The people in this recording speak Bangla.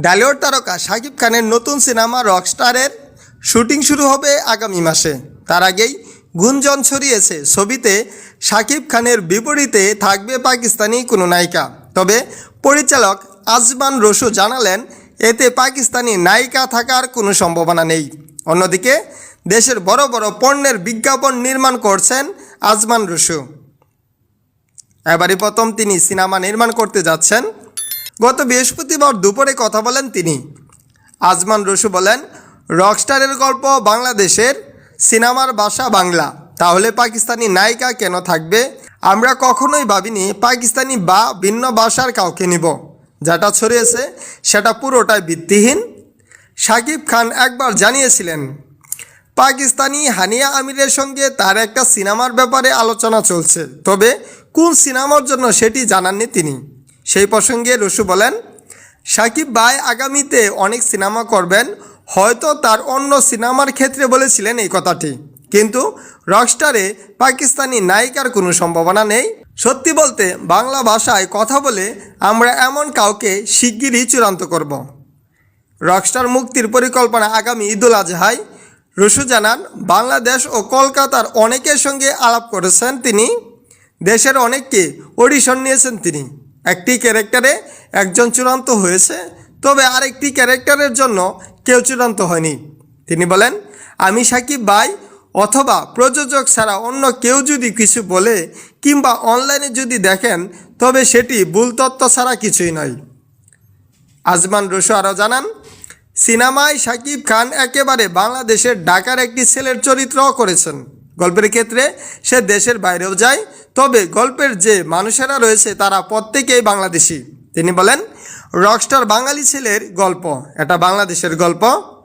ডালিউড তারকা শাকিব খানের নতুন সিনেমা রকস্টারের শুটিং শুরু হবে আগামী মাসে। তার আগেই গুঞ্জন ছড়িয়েছে ছবিতে শাকিব খানের বিপরীতে থাকবে পাকিস্তানি কোনো নায়িকা। তবে পরিচালক আজমান রসু জানালেন এতে পাকিস্তানি নায়িকা থাকার কোনো সম্ভাবনা নেই। অন্যদিকে দেশের বড় বড় পণ্যের বিজ্ঞাপন নির্মাণ করছেন আজমান রসু। এবারই প্রথম তিনি সিনেমা নির্মাণ করতে যাচ্ছেন। গত বৃহস্পতিবার দুপুরে কথা বলেন তিনি। আজমান রসু বলেন, রকস্টারের গল্প বাংলাদেশের, সিনেমার ভাষা বাংলা, তাহলে পাকিস্তানি নায়িকা কেন থাকবে? আমরা কখনোই ভাবিনি পাকিস্তানি বা ভিন্ন ভাষার কাউকে নিব। যেটা ছড়িয়েছে সেটা পুরোটাই ভিত্তিহীন। শাকিব খান একবার জানিয়েছিলেন পাকিস্তানি হানিয়া আমিরের সঙ্গে তার একটা সিনেমার ব্যাপারে আলোচনা চলছে, তবে কোন সিনেমার জন্য সেটি জানাননি তিনি। সেই প্রসঙ্গে রসু বলেন, শাকিব ভাই আগামীতে অনেক সিনেমা করবেন, হয়তো তার অন্য সিনেমার ক্ষেত্রে বলেছিলেন এই কথাটি, কিন্তু রকস্টারে পাকিস্তানি নায়িকার কোনো সম্ভাবনা নেই। সত্যি বলতে বাংলা ভাষায় কথা বলে আমরা এমন কাউকে শিগগিরই চূড়ান্ত করব। রকস্টার মুক্তির পরিকল্পনা আগামী ঈদুল আজহায়। রসু জানান, বাংলাদেশ ও কলকাতার অনেকের সঙ্গে আলাপ করেছেন তিনি। দেশের অনেককে অডিশন নিয়েছেন তিনি। একটি ক্যারেক্টারে একজন চূড়ান্ত হয়েছে, তবে আরেকটি ক্যারেক্টারের জন্য কেউ চূড়ান্ত হয়নি। তিনি বলেন, আমি শাকিব ভাই অথবা প্রযোজক ছাড়া অন্য কেউ যদি কিছু বলে কিংবা অনলাইনে যদি দেখেন, তবে সেটি ভুল তথ্য ছাড়া কিছুই নয়। আজমান রসু আরও জানান, সিনেমায় শাকিব খান একেবারে বাংলাদেশের ঢাকার একটি ছেলের চরিত্র করেছেন। গল্পের ক্ষেত্রে সে দেশের বাইরেও যায়, তবে গল্পের যে মানুষেরা রয়েছে তারা প্রত্যেকেই বাংলাদেশি। তিনি বলেন, রকস্টার বাঙালি ছেলের গল্প, এটা বাংলাদেশের গল্প।